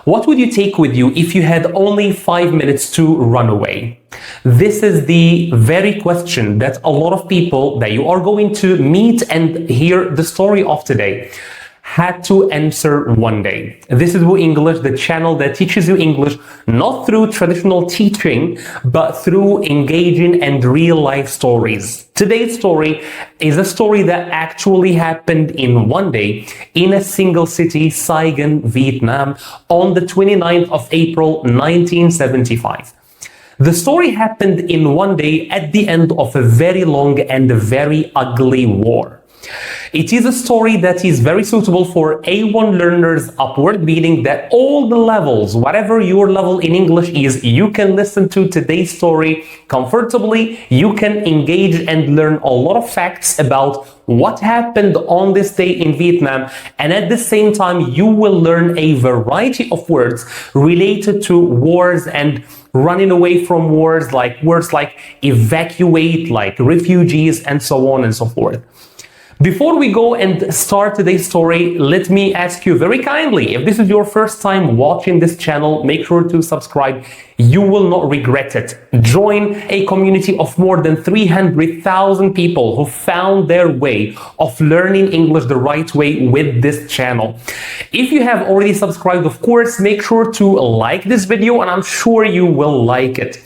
What would you take with you if you had only 5 minutes to run away? This is the very question that a lot of people that you are going to meet and hear the story of today had to answer one day. This is WooEnglish, the channel that teaches you English not through traditional teaching, but through engaging and real-life stories. Today's story is a story that actually happened in one day in a single city, Saigon, Vietnam, on the 29th of April, 1975. The story happened in one day at the end of a very long and very ugly war. It is a story that is very suitable for A1 learners upward, meaning that all the levels, whatever your level in English is, you can listen to today's story comfortably. You can engage and learn a lot of facts about what happened on this day in Vietnam, and at the same time you will learn a variety of words related to wars and running away from wars, like words like evacuate, like refugees, and so on and so forth. Before we go and start today's story, let me ask you very kindly, if this is your first time watching this channel, make sure to subscribe. You will not regret it. Join a community of more than 300,000 people who found their way of learning English the right way with this channel. If you have already subscribed, of course, make sure to like this video, and I'm sure you will like it.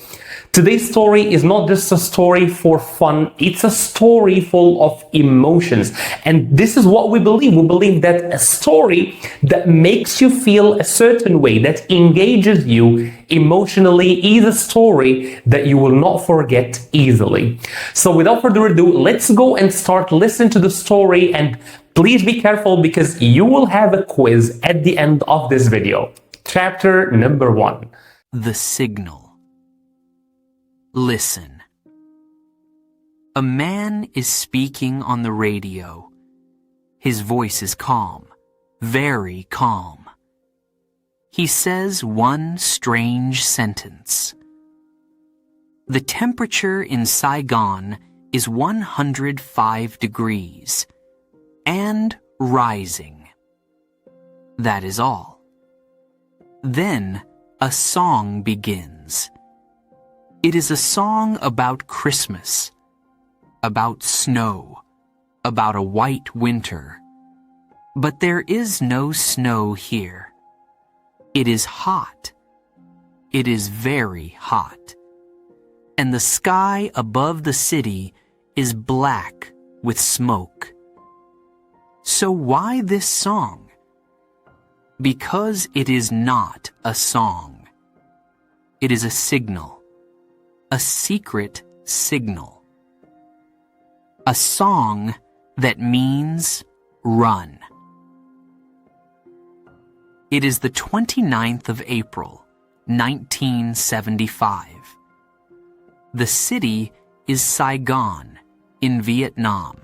Today's story is not just a story for fun, it's a story full of emotions. And this is what we believe. We believe that a story that makes you feel a certain way, that engages you emotionally, is a story that you will not forget easily. So without further ado, let's go and start listening to the story, and please be careful because you will have a quiz at the end of this video. Chapter number 1. The Signal. Listen. A man is speaking on the radio. His voice is calm, very calm. He says one strange sentence. The temperature in Saigon is 105 degrees and rising. That is all. Then a song begins. It is a song about Christmas, about snow, about a white winter. But there is no snow here. It is hot. It is very hot. And the sky above the city is black with smoke. So why this song? Because it is not a song. It is a signal. A secret signal. A song that means run. It is the 29th of April, 1975. The city is Saigon in Vietnam.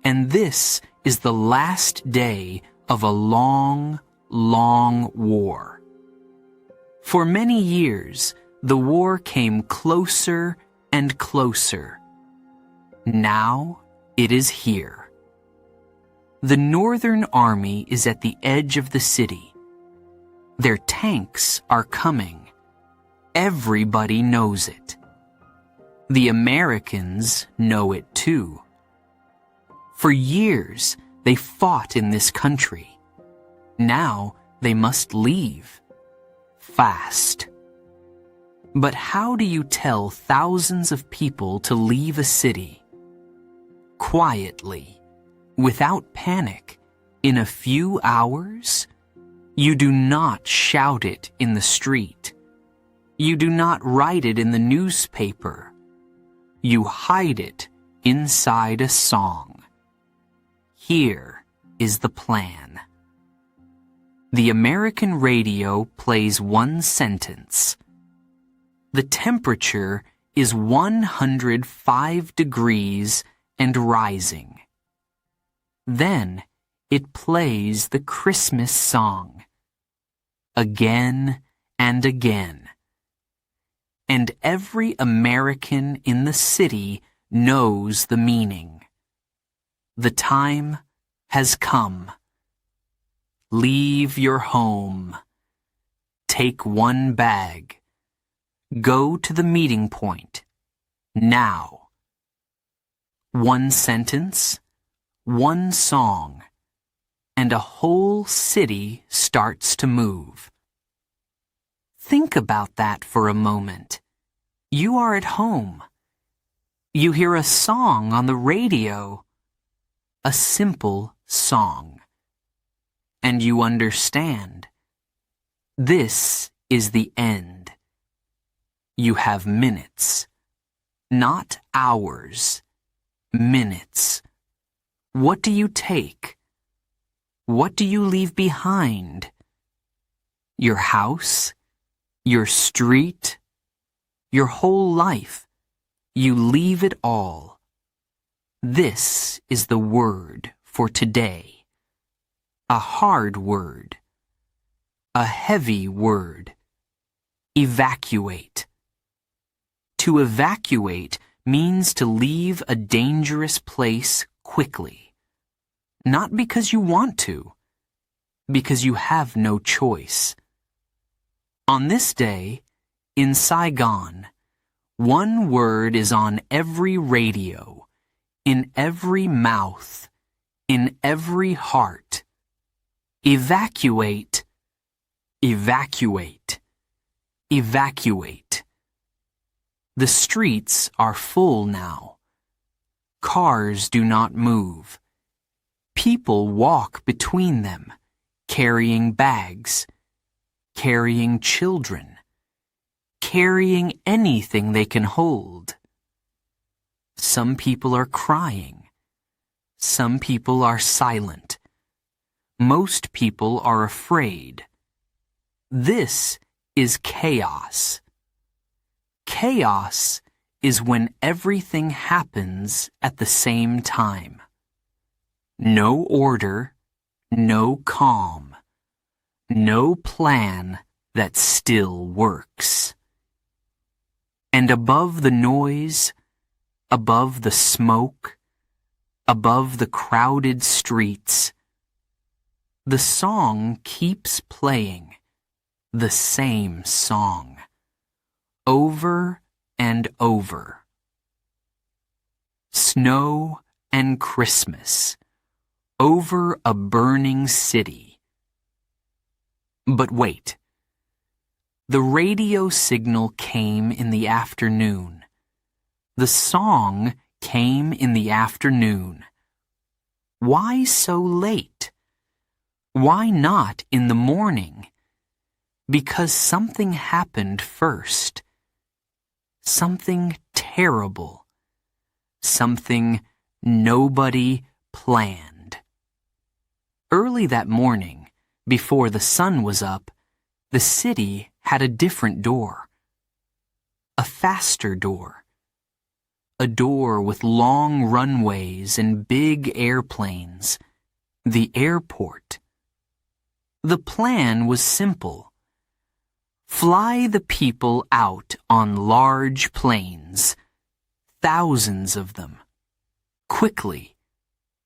And this is the last day of a long, long war. For many years, the war came closer and closer. Now it is here. The Northern Army is at the edge of the city. Their tanks are coming. Everybody knows it. The Americans know it too. For years, they fought in this country. Now they must leave. Fast. But how do you tell thousands of people to leave a city? Quietly, without panic, in a few hours? You do not shout it in the street. You do not write it in the newspaper. You hide it inside a song. Here is the plan. The American radio plays one sentence. The temperature is 105 degrees and rising. Then it plays the Christmas song. Again and again. And every American in the city knows the meaning. The time has come. Leave your home. take one bag. Go to the meeting point. Now. One sentence, one song, and a whole city starts to move. Think about that for a moment. You are at home. You hear a song on the radio. A simple song. And you understand. This is the end. You have minutes. Not hours. Minutes. What do you take? What do you leave behind? Your house? Your street? Your whole life? You leave it all. This is the word for today. A hard word. A heavy word. Evacuate. To evacuate means to leave a dangerous place quickly. Not because you want to, because you have no choice. On this day, in Saigon, one word is on every radio, in every mouth, in every heart. Evacuate, evacuate, evacuate. The streets are full now. Cars do not move. People walk between them, carrying bags, carrying children, carrying anything they can hold. Some people are crying. Some people are silent. Most people are afraid. This is chaos. Chaos is when everything happens at the same time. No order, no calm, no plan that still works. And above the noise, above the smoke, above the crowded streets, the song keeps playing, the same song, over and over. Snow and Christmas, over a burning city. But wait. The radio signal came in the afternoon. The song came in the afternoon. Why so late? Why not in the morning? Because something happened first. Something terrible. Something nobody planned. Early that morning, before the sun was up, the city had a different door. A faster door. A door with long runways and big airplanes. The airport. The plan was simple. Fly the people out on large planes, thousands of them, quickly,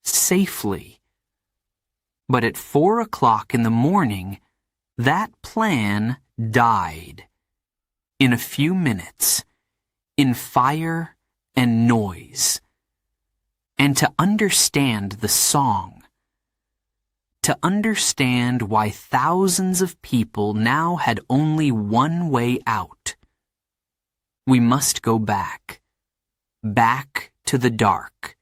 safely. But at 4 o'clock in the morning, that plan died. In a few minutes, in fire and noise. And to understand the song, to understand why thousands of people now had only one way out, we must go back. Back to the dark.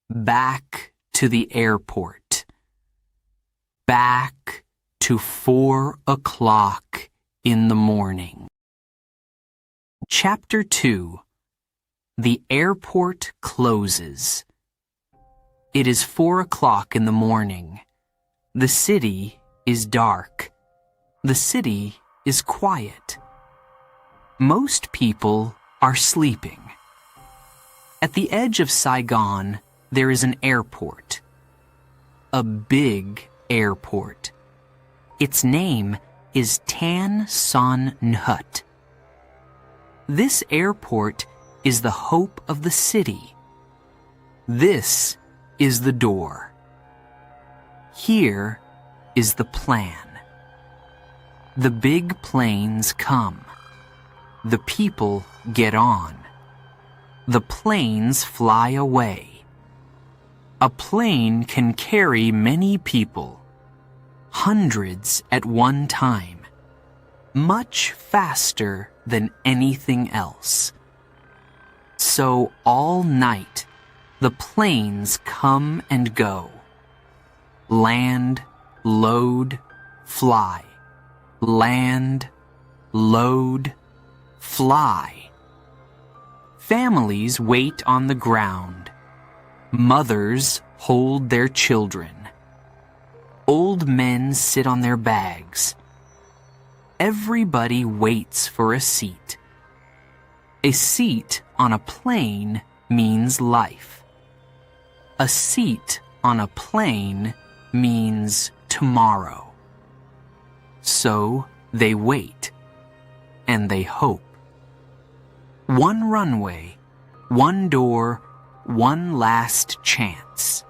Back to the airport. Back to 4 o'clock in the morning. Chapter 2. The airport closes. It is 4 o'clock in the morning. The city is dark. The city is quiet. Most people are sleeping. At the edge of Saigon, there is an airport. A big airport. Its name is Tan Son Nhut. This airport is the hope of the city. This is the door. Here is the plan. The big planes come. The people get on. The planes fly away. A plane can carry many people, hundreds at one time, much faster than anything else. So all night, the planes come and go. Land, load, fly. Land, load, fly. Families wait on the ground. Mothers hold their children. Old men sit on their bags. Everybody waits for a seat. A seat on a plane means life. A seat on a plane means tomorrow. So they wait, and they hope. One runway, one door, one last chance.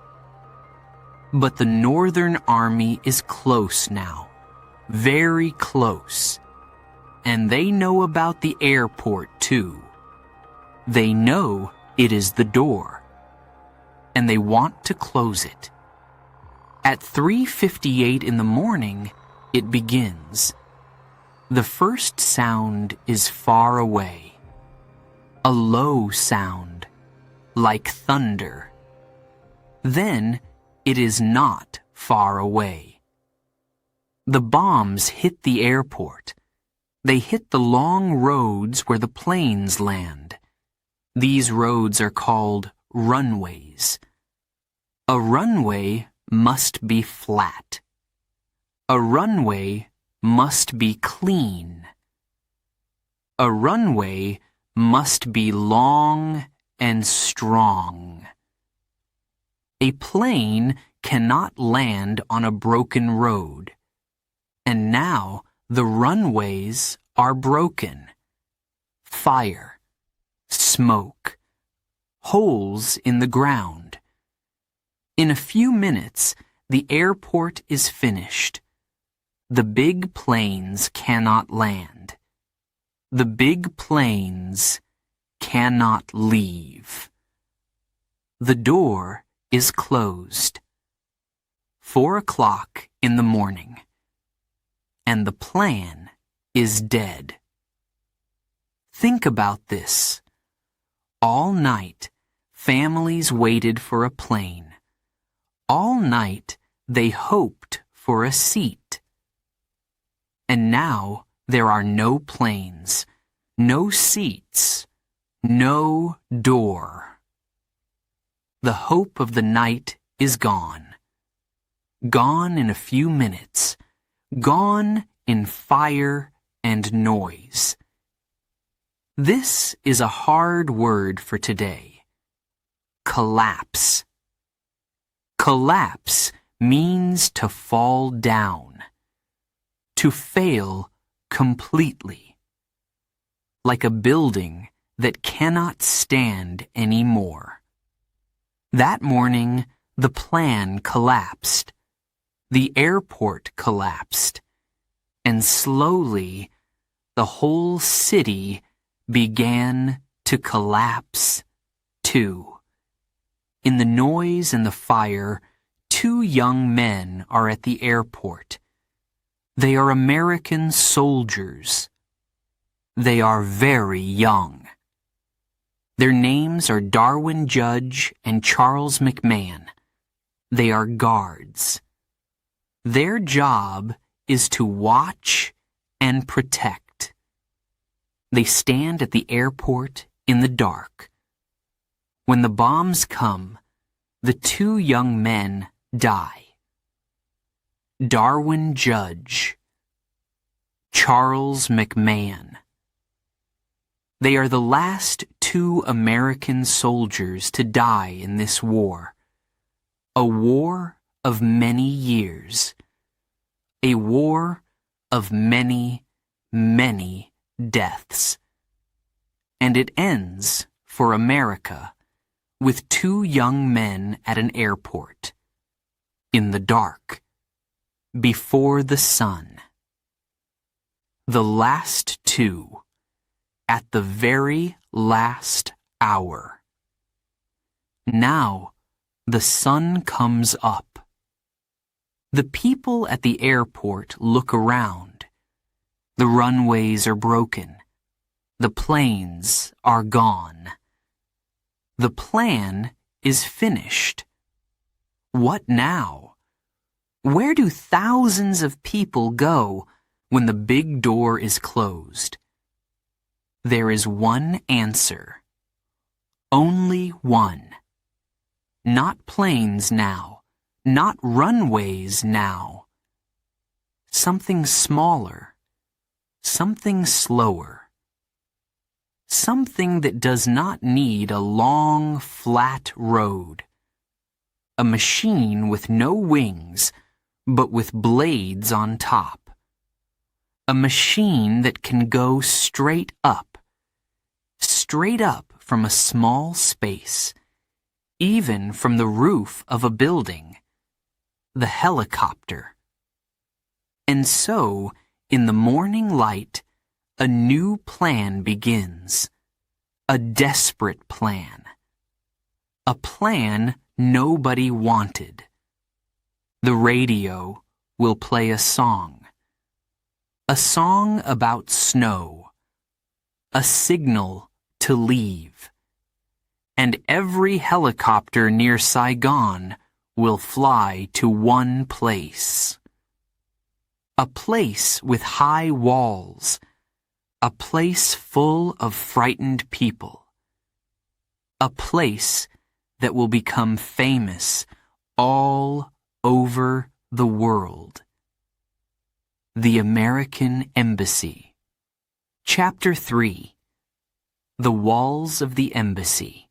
But the Northern Army is close now, very close. And they know about the airport too. They know it is the door, and they want to close it. At 3:58 in the morning, it begins. The first sound is far away, a low sound, like thunder. Then it is not far away. The bombs hit the airport. They hit the long roads where the planes land. These roads are called runways. A runway must be flat. A runway must be clean. A runway must be long and strong. A plane cannot land on a broken road. And now the runways are broken. Fire, smoke, holes in the ground. In a few minutes, the airport is finished. The big planes cannot land. The big planes cannot leave. The door is closed. 4 o'clock in the morning. And the plan is dead. Think about this. All night, families waited for a plane. All night, they hoped for a seat. And now there are no planes, no seats, no door. The hope of the night is gone. Gone in a few minutes. Gone in fire and noise. This is a hard word for today. Collapse. Collapse means to fall down. To fail completely. Like a building that cannot stand anymore. That morning, the plan collapsed. The airport collapsed. And slowly, the whole city began to collapse too. In the noise and the fire, 2 young men are at the airport. They are American soldiers. They are very young. Their names are Darwin Judge and Charles McMahon. They are guards. Their job is to watch and protect. They stand at the airport in the dark. When the bombs come, the 2 young men die. Darwin Judge, Charles McMahon. They are the last 2 American soldiers to die in this war. A war of many years. A war of many, many deaths. And it ends, for America, with 2 young men at an airport. In the dark. Before the sun. The last two. At the very last hour. Now, the sun comes up. The people at the airport look around. The runways are broken. The planes are gone. The plan is finished. What now? Where do thousands of people go when the big door is closed? There is one answer. Only one. Not planes now. Not runways now. Something smaller. Something slower. Something that does not need a long, flat road. A machine with no wings, but with blades on top. A machine that can go straight up from a small space, even from the roof of a building, the helicopter. And so, in the morning light, a new plan begins, a desperate plan, a plan nobody wanted. The radio will play a song about snow, a signal to leave, and every helicopter near Saigon will fly to one place. A place with high walls, a place full of frightened people, a place that will become famous all over the world. The American Embassy. Chapter 3. The Walls of the Embassy.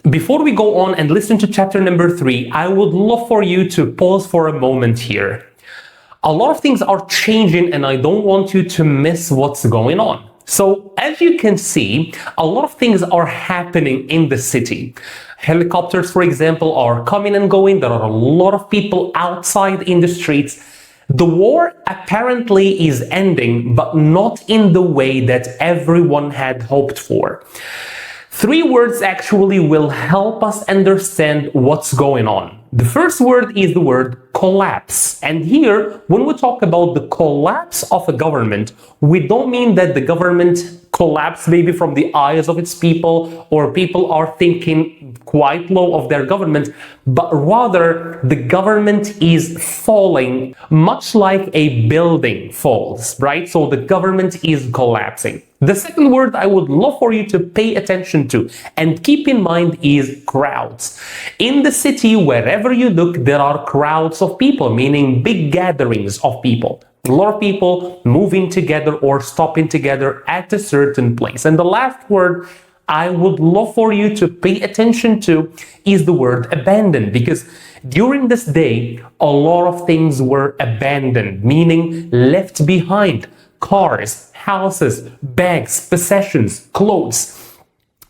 Before we go on and listen to chapter number 3, I would love for you to pause for a moment here. A lot of things are changing and I don't want you to miss what's going on. So, as you can see, a lot of things are happening in the city. Helicopters, for example, are coming and going. There are a lot of people outside in the streets. The war apparently is ending, but not in the way that everyone had hoped for. 3 words actually will help us understand what's going on. The first word is the word collapse. And here, when we talk about the collapse of a government, we don't mean that the government collapsed maybe from the eyes of its people, or people are thinking quite low of their government, but rather the government is falling, much like a building falls, right? So the government is collapsing. The second word I would love for you to pay attention to and keep in mind is crowds. In the city, wherever you look, there are crowds of people, meaning big gatherings of people. A lot of people moving together or stopping together at a certain place. And the last word I would love for you to pay attention to is the word abandoned, because during this day, a lot of things were abandoned, meaning left behind. Cars, houses, bags, possessions, clothes.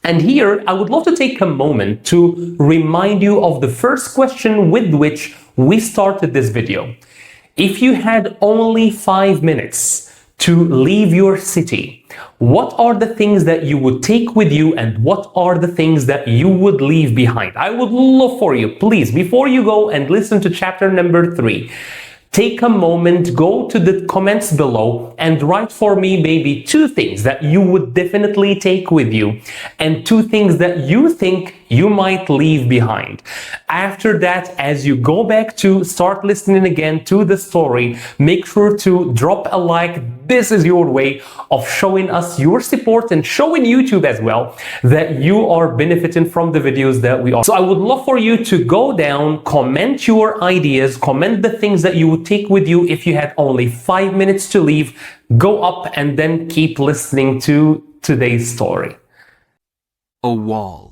And here, I would love to take a moment to remind you of the first question with which we started this video. If you had only 5 minutes to leave your city, what are the things that you would take with you and what are the things that you would leave behind? I would love for you, please, before you go and listen to chapter number 3, take a moment, go to the comments below and write for me maybe 2 things that you would definitely take with you and 2 things that you think you might leave behind. After that, as you go back to start listening again to the story, make sure to drop a like. This is your way of showing us your support and showing YouTube as well that you are benefiting from the videos that we are. So I would love for you to go down, comment your ideas, comment the things that you would take with you if you had only 5 minutes to leave. Go up and then keep listening to today's story. A wall.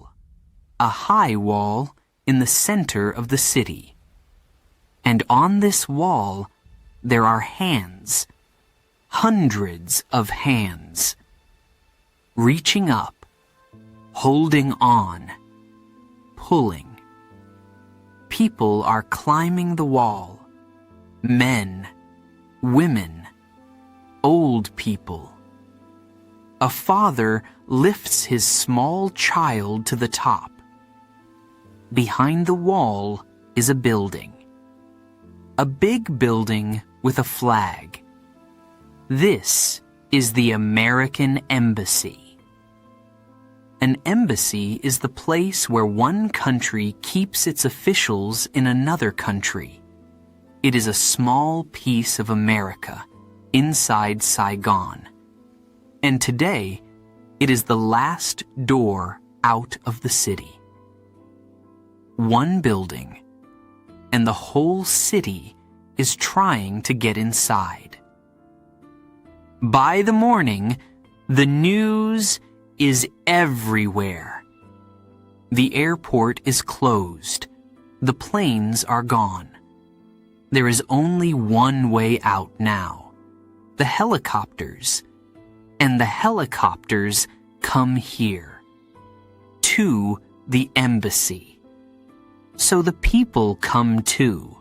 A high wall in the center of the city. And on this wall, there are hands, hundreds of hands, reaching up, holding on, pulling. People are climbing the wall, men, women, old people. A father lifts his small child to the top. Behind the wall is a building. A big building with a flag. This is the American Embassy. An embassy is the place where one country keeps its officials in another country. It is a small piece of America inside Saigon. And today, it is the last door out of the city. One building, and the whole city is trying to get inside. By the morning, the news is everywhere. The airport is closed. The planes are gone. There is only one way out now. The helicopters. And the helicopters come here. To the embassy. So the people come too.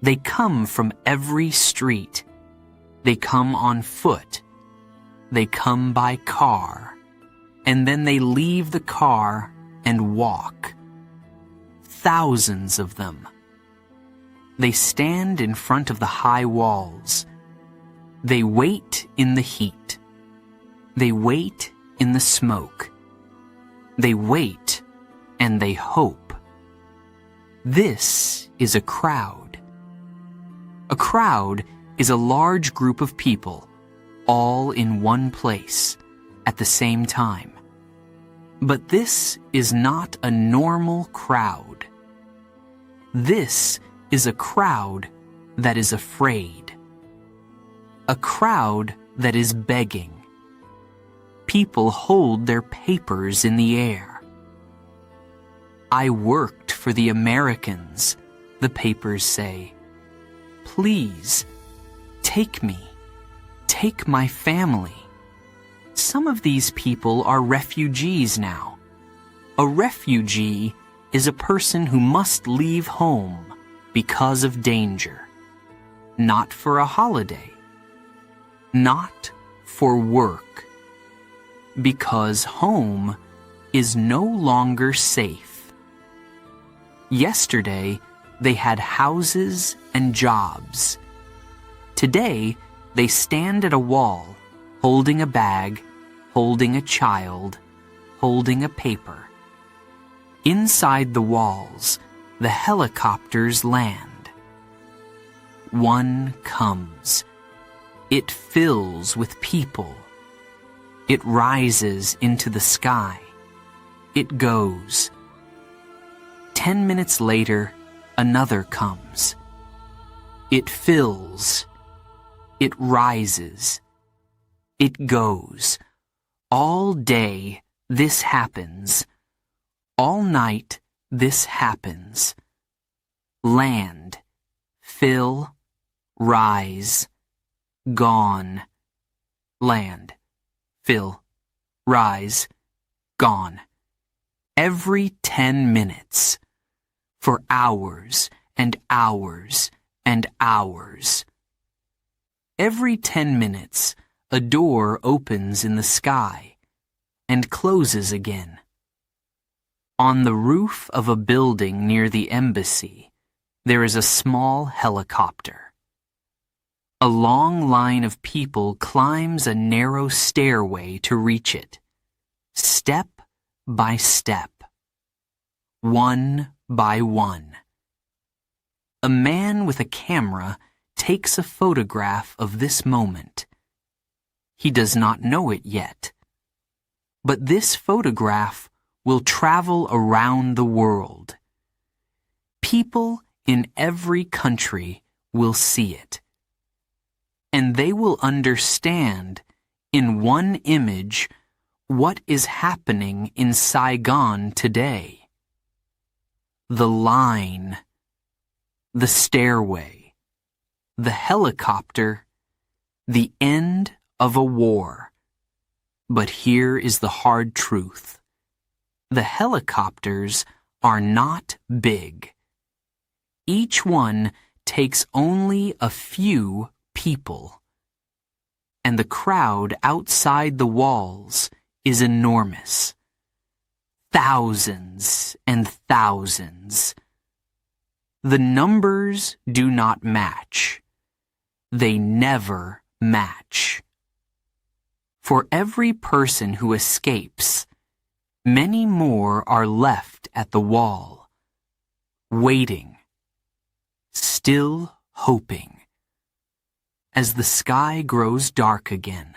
They come from every street. They come on foot. They come by car. And then they leave the car and walk. Thousands of them. They stand in front of the high walls. They wait in the heat. They wait in the smoke. They wait and they hope. This is a crowd. A crowd is a large group of people, all in one place, at the same time. But this is not a normal crowd. This is a crowd that is afraid. A crowd that is begging. People hold their papers in the air. I worked for the Americans, the papers say. Please, take me. Take my family. Some of these people are refugees now. A refugee is a person who must leave home because of danger. Not for a holiday. Not for work. Because home is no longer safe. Yesterday, they had houses and jobs. Today, they stand at a wall, holding a bag, holding a child, holding a paper. Inside the walls, the helicopters land. One comes. It fills with people. It rises into the sky. It goes. 10 minutes later, another comes. It fills. It rises. It goes. All day, this happens. All night, this happens. Land. Fill. Rise. Gone. Land. Fill. Rise. Gone. Every 10 minutes. For hours and hours and hours. Every 10 minutes, a door opens in the sky and closes again. On the roof of a building near the embassy, there is a small helicopter. A long line of people climbs a narrow stairway to reach it, step by step, one by one. A man with a camera takes a photograph of this moment. He does not know it yet. But this photograph will travel around the world. People in every country will see it. And they will understand in one image what is happening in Saigon today. The line, the stairway, the helicopter, the end of a war. But here is the hard truth. The helicopters are not big. Each one takes only a few people. and the crowd outside the walls is enormous. Thousands and thousands. The numbers do not match. They never match. For every person who escapes, many more are left at the wall, waiting, still hoping, as the sky grows dark again.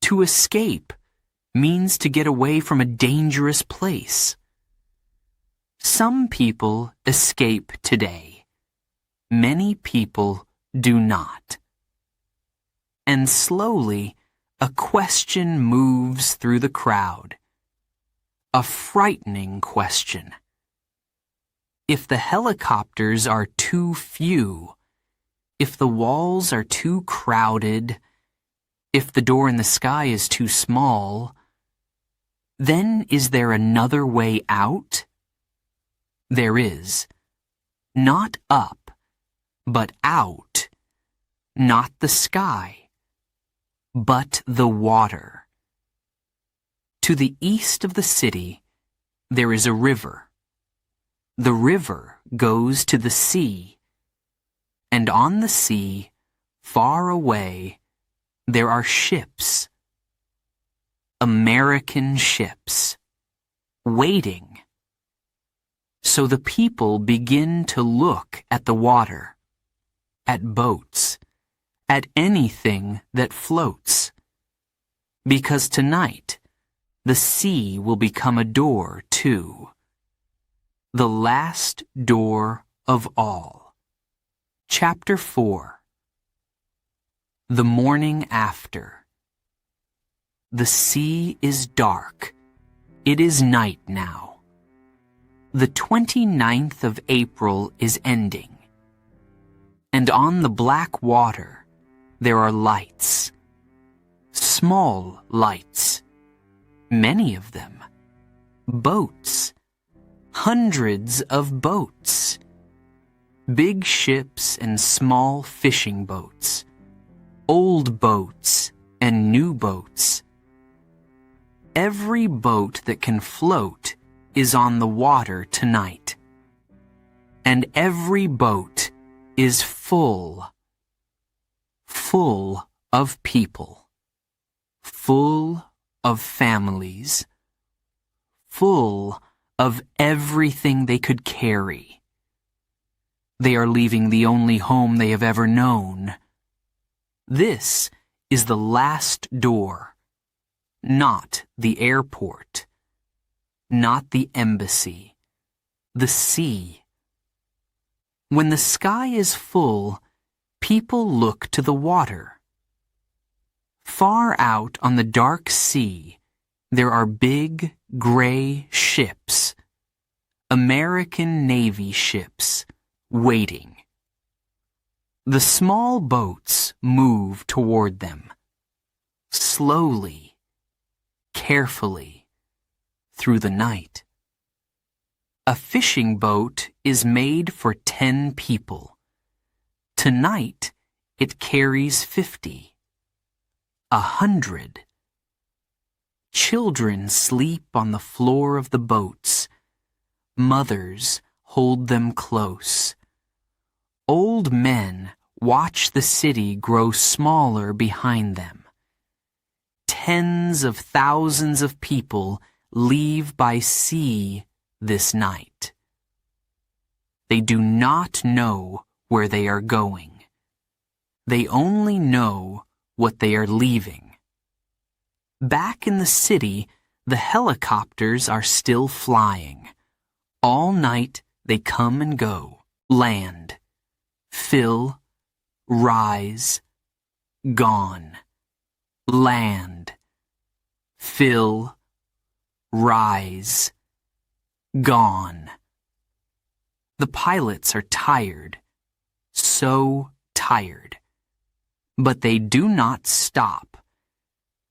To escape means to get away from a dangerous place. Some people escape today. Many people do not. And slowly, a question moves through the crowd. A frightening question. If the helicopters are too few, if the walls are too crowded, if the door in the sky is too small, then is there another way out? There is. Not up, but out. Not the sky, but the water. To the east of the city, there is a river. The river goes to the sea, and on the sea, far away, there are ships. American ships, waiting. So the people begin to look at the water, at boats, at anything that floats. Because tonight, the sea will become a door too. The last door of all. Chapter 4. The morning after. The sea is dark. It is night now. The 29th of April is ending. And on the black water, there are lights. Small lights. Many of them. Boats. Hundreds of boats. Big ships and small fishing boats. Old boats and new boats. Every boat that can float is on the water tonight. And every boat is full of people, full of families, full of everything they could carry. They are leaving the only home they have ever known. This is the last door, not the airport, not the embassy, the sea. When the sky is full, people look to the water. Far out on the dark sea, there are big, gray ships, American Navy ships, waiting. The small boats move toward them, slowly, carefully, through the night. A fishing boat is made for 10 people. Tonight, it carries 50, 100. Children sleep on the floor of the boats. Mothers hold them close. Old men watch the city grow smaller behind them. Tens of thousands of people leave by sea this night. They do not know where they are going. They only know what they are leaving. Back in the city, the helicopters are still flying. All night they come and go, land, fill, rise, gone, land, fill, rise, gone. The pilots are tired, so tired. But they do not stop,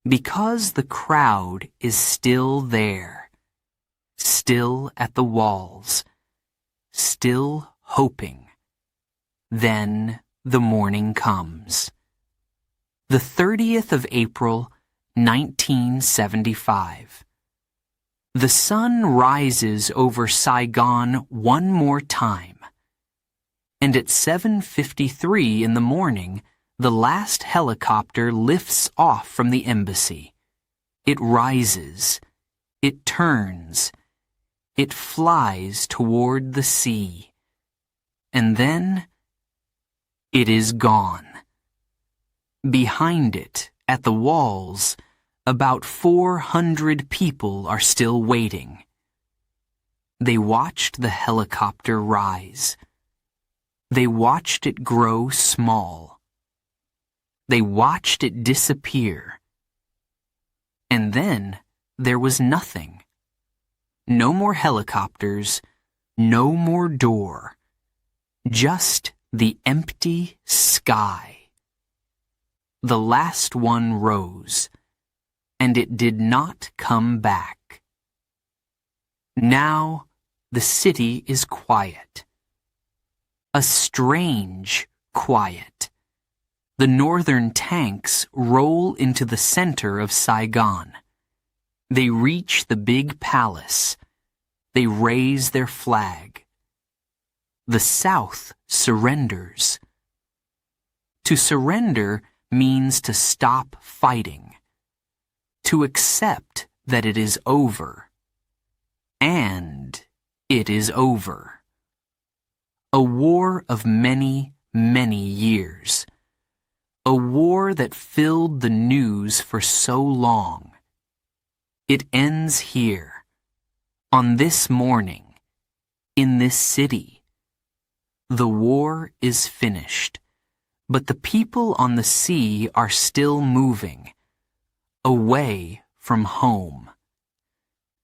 because the crowd is still there, still at the walls, still hoping. Then the morning comes. The 30th of April, 1975. The sun rises over Saigon one more time. And at 7:53 in the morning, the last helicopter lifts off from the embassy. It rises. It turns. It flies toward the sea. And then it is gone. Behind it, at the walls, about 400 people are still waiting. They watched the helicopter rise. They watched it grow small. They watched it disappear. And then there was nothing. No more helicopters, no more door. Just the empty sky. The last one rose, and it did not come back. Now the city is quiet. A strange quiet. The northern tanks roll into the center of Saigon. They reach the big palace. They raise their flag. The South surrenders. To surrender means to stop fighting, to accept that it is over. And it is over. A war of many, many years. A war that filled the news for so long. It ends here, on this morning, in this city. The war is finished, but the people on the sea are still moving, away from home,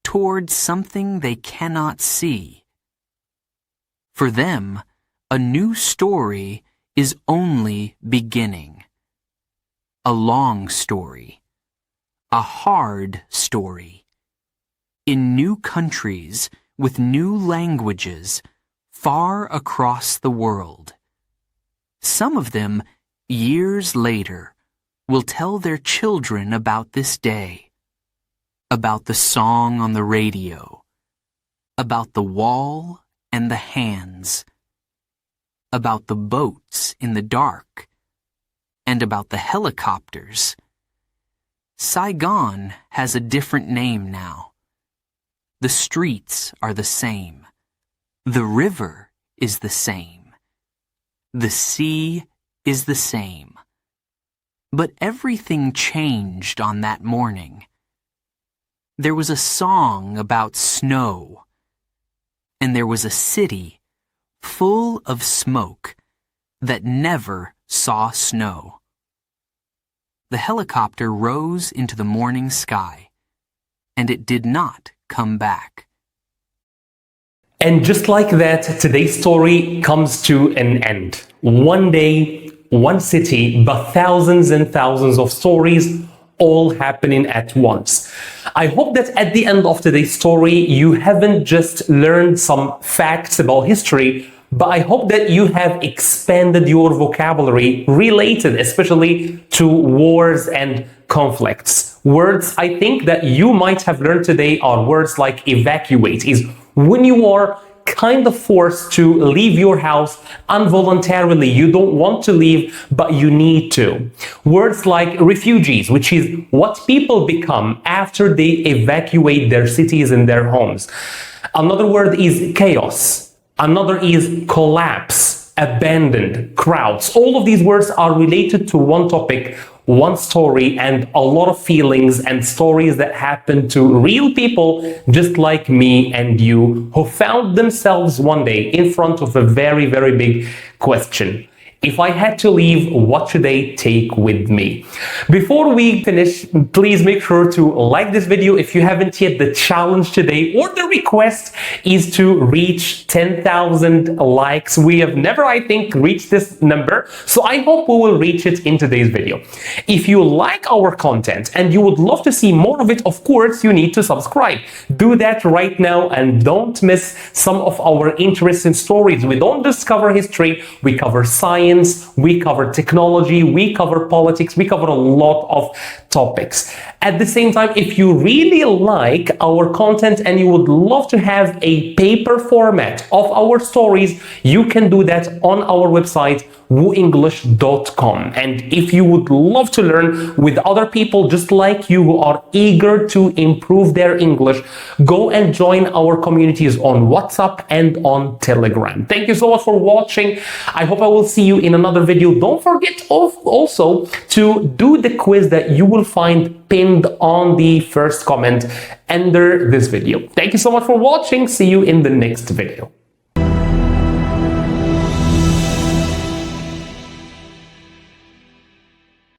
toward something they cannot see. For them, a new story is only beginning. A long story, a hard story, in new countries with new languages, far across the world. Some of them, years later, will tell their children about this day, about the song on the radio, about the wall and the hands, about the boats in the dark, and about the helicopters. Saigon has a different name now. The streets are the same. The river is the same. The sea is the same. But everything changed on that morning. There was a song about snow, and there was a city full of smoke that never saw snow. The helicopter rose into the morning sky, and it did not come back. And just like that, today's story comes to an end. One day, one city, but thousands and thousands of stories all happening at once. I hope that at the end of today's story, you haven't just learned some facts about history, but I hope that you have expanded your vocabulary related especially to wars and conflicts. Words I think that you might have learned today are words like evacuate, is when you are kind of forced to leave your house involuntarily. You don't want to leave, but you need to. Words like refugees, which is what people become after they evacuate their cities and their homes. Another word is chaos. Another is collapse, abandoned, crowds. All of these words are related to one topic, one story, and a lot of feelings and stories that happen to real people just like me and you, who found themselves one day in front of a very, very big question. If I had to leave, what should I take with me? Before we finish, please make sure to like this video if you haven't yet. The challenge today, or the request, is to reach 10,000 likes. We have never, I think, reached this number, so I hope we will reach it in today's video. If you like our content and you would love to see more of it, of course, you need to subscribe. Do that right now and don't miss some of our interesting stories. We don't just cover history, we cover science, science, we cover technology, we cover politics, we cover a lot of topics. At the same time, if you really like our content and you would love to have a paper format of our stories, you can do that on our website, WooEnglish.com. And if you would love to learn with other people just like you who are eager to improve their English, go and join our communities on WhatsApp and on Telegram. Thank you so much for watching. I hope I will see you in another video. Don't forget also to do the quiz that you will find pinned on the first comment under this video. Thank you so much for watching. See you in the next video.